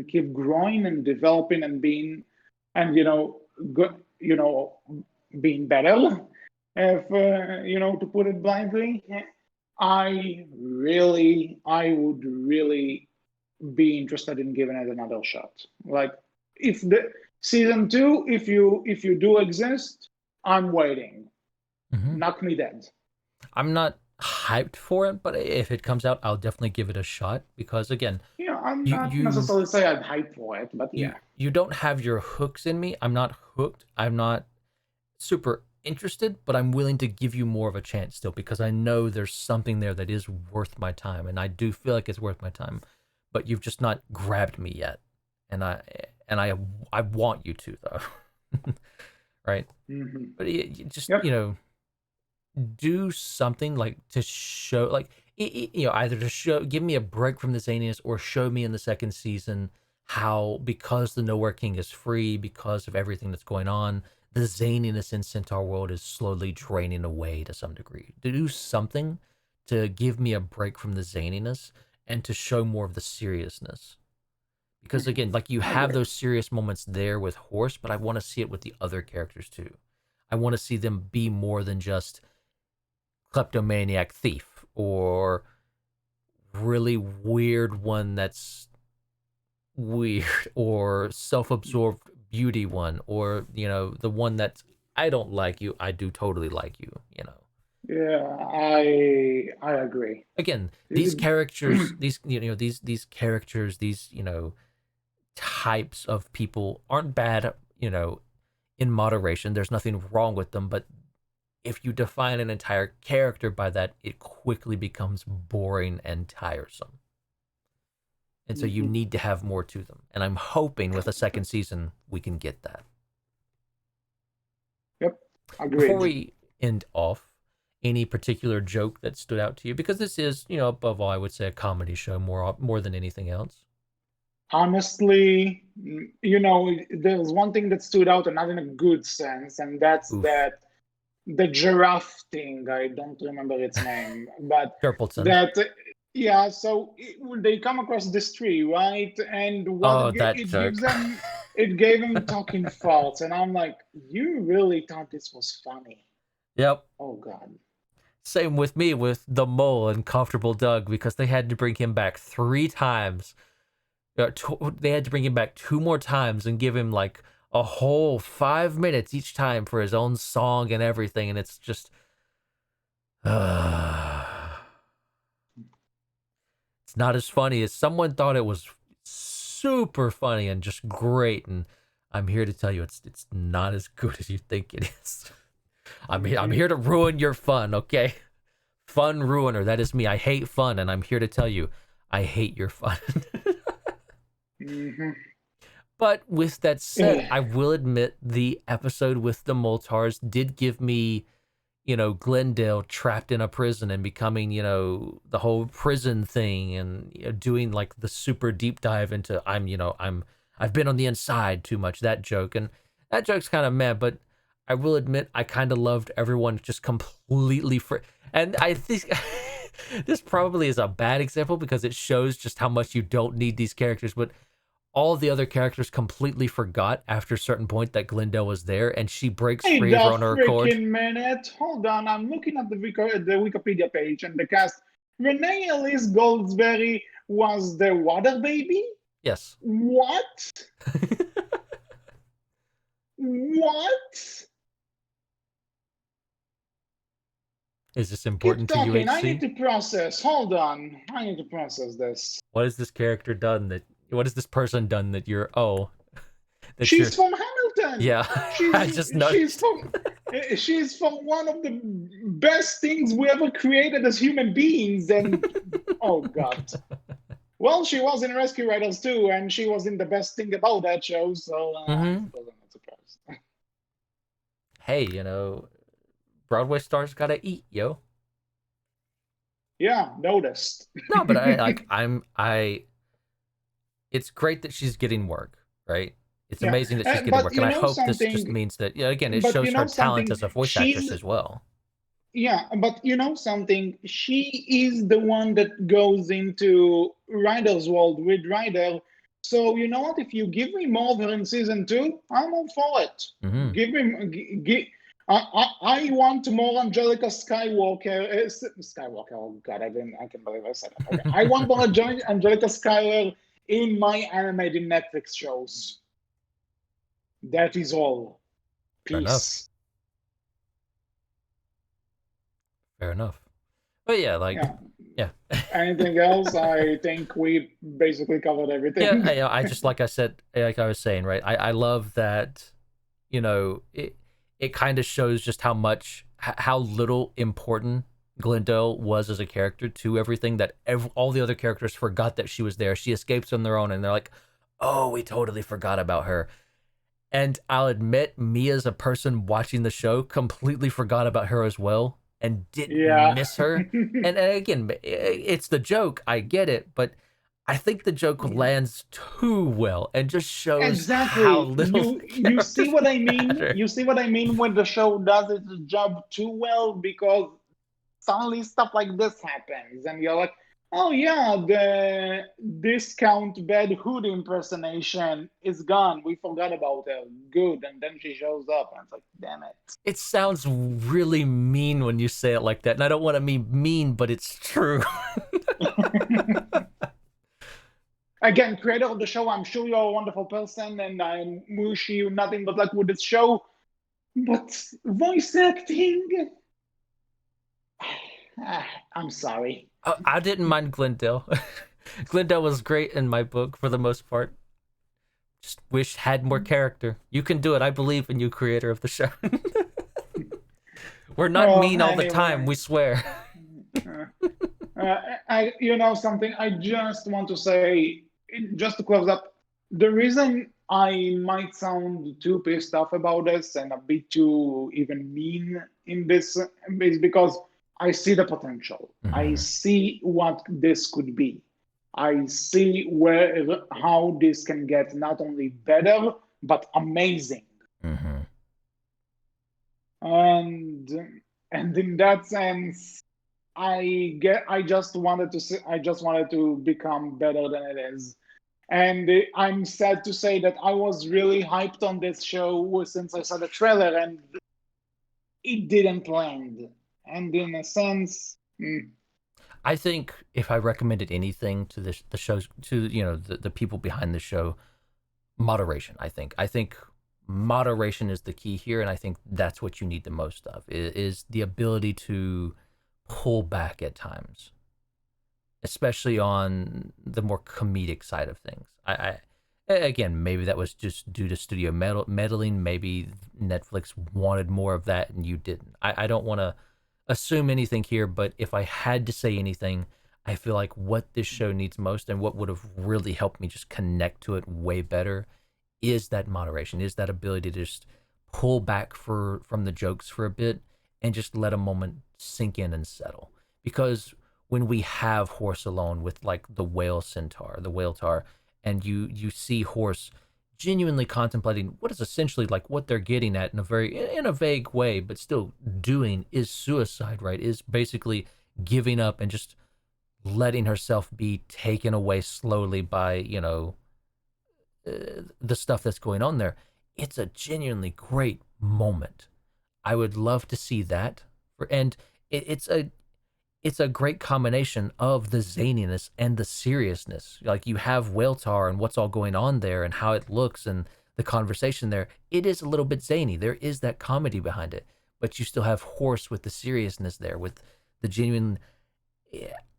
keep growing and developing and being and good being better, if to put it bluntly. I would really be interested in giving it another shot. Like if the season two, if you do exist, I'm waiting. Mhm. Knock me dead. I'm not hyped for it, but if it comes out, I'll definitely give it a shot because again, I'm you not you necessarily say I'm hyped for it, but you yeah. you don't have your hooks in me. I'm not hooked. I'm not super interested, but I'm willing to give you more of a chance still because I know there's something there that is worth my time, and I do feel like it's worth my time. But you've just not grabbed me yet, and I want you to though, right? Hmm. But you just Yep. do something like to show like either to show give me a break from the zaniness or show me in the second season how because the Nowhere King is free because of everything that's going on, the zaniness in Centaurworld is slowly draining away to some degree. To do something to give me a break from the zaniness and to show more of the seriousness. Because Hmm. again, like you I have agree. those serious moments there with Horse, but I want to see it with the other characters too. I want to see them be more than just kleptomaniac thief or really weird one that's weird or self-absorbed beauty one or the one that's I don't like you, I do totally like you. Yeah, I agree. Again, these characters, these characters, these types of people aren't bad, in moderation. There's nothing wrong with them, but if you define an entire character by that, it quickly becomes boring and tiresome. And so you Mhm. need to have more to them. And I'm hoping with a second season we can get that. Yep. Before Agreed. we end off, any particular joke that stood out to you? Because this is, above all, I would say a comedy show more than anything else. Honestly, there's one thing that stood out, and not in a good sense, and that's Oof. that the giraffe thing. I don't remember its name, but Turpleton. that, yeah. So they come across this tree, right? And what Oh, that it gives joke. them, it gave them talking farts, and I'm like, you really thought this was funny? Yep. Oh God. Same with me with the mole and Comfortable Doug, because they had to bring him back 3 times. They had to bring him back 2 more times and give him like a whole 5 minutes each time for his own song and everything, and it's just it's not as funny as someone thought it was. Super funny and just great, and I'm here to tell you it's not as good as you think it is. I'm here to ruin your fun, okay? Fun ruiner, that is me. I hate fun, and I'm here to tell you I hate your fun. Mm-hmm. But with that said, I will admit the episode with the Moltars did give me, Glendale trapped in a prison and becoming, the whole prison thing, and doing like the super deep dive into I've been on the inside too much, that joke. And that joke's kind of meh, but I will admit I kind of loved everyone just completely and I think this probably is a bad example because it shows just how much you don't need these characters, but all the other characters completely forgot after a certain point that Glendale was there, and she breaks Wait free of her a own accord. freaking minute. Hold on. I'm looking at the Wikipedia page and the cast. Renee Elise Goldsberry was the water baby? Yes. What? What? Is this Keep important to talking. I need UHC? to process. Hold on. I need to process this. What has this character done that? What has this person done that you're? Oh, that you're. She's from Hamilton. Yeah, I She's just she's noticed. from she's from one of the best things we ever created as human beings. And oh God. Well, she was in Rescue Riders too, and she was in the best thing about that show. So I suppose I'm not surprised. Hey, Broadway stars gotta eat, yo. Yeah, noticed. No, but I like. I. It's great that she's getting work, right? It's Yeah, amazing that she's getting but work, and you I know hope this just something. means that, again, it But shows you her know talent something. as a voice actress She's as well. Yeah, but you know something. She is the one that goes into Ryder's world with Ryder. So you know what? If you give me more of her in season two, I'm all for it. Mm-hmm. Give me, I want more Angelica Skywalker. Skywalker. Oh God, I can't believe I said that. Okay, I want more Angelica Skywalker in my animated Netflix shows. That is all. Fair enough. Peace. Fair enough. But yeah, yeah. Anything else? I think we basically covered Yeah, everything. I just like I said, like I was saying, right? I love that, it kind of shows just how much, how little important Glendale was as a character to everything, that all the other characters forgot that she was there. She escapes on their own, and they're like, "Oh, we totally forgot about her." And I'll admit, me as a person watching the show completely forgot about her as well and didn't Yeah. miss her. And again, it's the joke. I get it, but I think the joke lands too well and just shows how Exactly. little You the you see characters what I mean? matter. You see what I mean when the show does its job too well, because suddenly stuff like this happens and you're like, oh yeah, the discount bad hood impersonation is gone. We forgot about her. Good. And then she shows up and it's like, damn it. It sounds really mean when you say it like that. And I don't want to be mean, but it's true. Again, creator of the show, I'm sure you're a wonderful person and I wish you nothing but luck with this show. But voice acting, I'm sorry. I didn't mind Glendale. Glendale was great in my book for the most part. Just wish had more character. You can do it. I believe in you, creator of the show. We're not Well, mean all the time, anyway, we swear. you know something. I just want to say, just to close up, the reason I might sound too pissed off about this and a bit too even mean in this is because I see the potential. I Mm-hmm. see what this could be. I see how this can get not only better but amazing. Mm-hmm. And and in that sense, I just wanted to become better than it is. And I'm sad to say that I was really hyped on this show since I saw the trailer, and it didn't land. And in a sense, I think if I recommended anything to the shows to the people behind the show, moderation. I think moderation is the key here, and I think that's what you need the most of is the ability to pull back at times, especially on the more comedic side of things. Again, maybe that was just due to studio meddling. Maybe Netflix wanted more of that and you didn't. I don't want to assume anything here, but if I had to say anything, I feel like what this show needs most and what would have really helped me just connect to it way better is that moderation, is that ability to just pull back from the jokes for a bit and just let a moment sink in and settle. Because when we have Horse alone with like the whale centaur, the whale tar, and you see Horse genuinely contemplating what is essentially like what they're getting at in a vague way, but still doing is suicide, right? Is basically giving up and just letting herself be taken away slowly by the stuff that's going on there. It's a genuinely great moment. I would love to see that, and it's a great combination of the zaniness and the seriousness. Like you have Whaltar and what's all going on there and how it looks and the conversation there. It is a little bit zany. There is that comedy behind it, but you still have Horse with the seriousness there, with the genuine.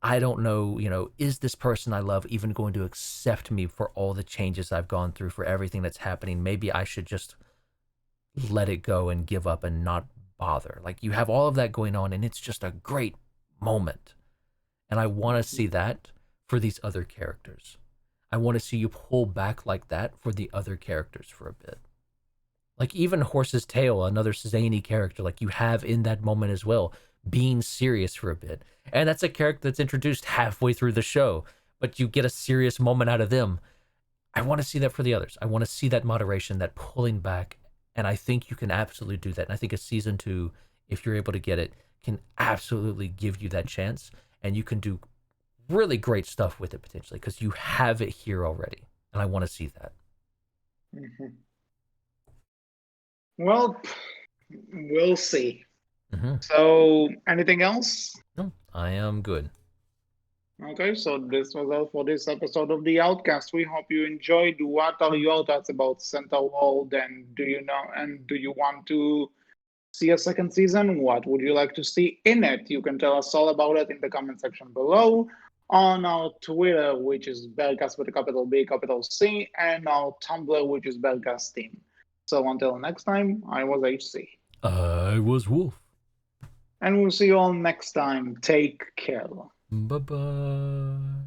I don't know, is this person I love even going to accept me for all the changes I've gone through, for everything that's happening? Maybe I should just let it go and give up and not bother. Like you have all of that going on, and it's just a great moment. And I want to see that for these other characters. I want to see you pull back like that for the other characters for a bit. Like even Horse's Tail, another zany character, like you have in that moment as well, being serious for a bit. And that's a character that's introduced halfway through the show, but you get a serious moment out of them. I want to see that for the others. I want to see that moderation, that pulling back. And I think you can absolutely do that. And I think a season 2, if you're able to get it, can absolutely give you that chance. And you can do really great stuff with it potentially because you have it here already. And I want to see that. mhm. Well, we'll see. Mm-hmm. So, anything else? No, I am good. Okay, so this was all for this episode of the Outcast. We hope you enjoyed. What are your thoughts about Centaurworld, and do you know? And do you want to see a second season? What would you like to see in it? You can tell us all about it in the comment section below, on our Twitter, which is Berkcast with a capital B, capital C, and our Tumblr, which is Berkcast Team. So until next time, I was HC. I was Wolf. And we'll see you all next time. Take care. Bye bye.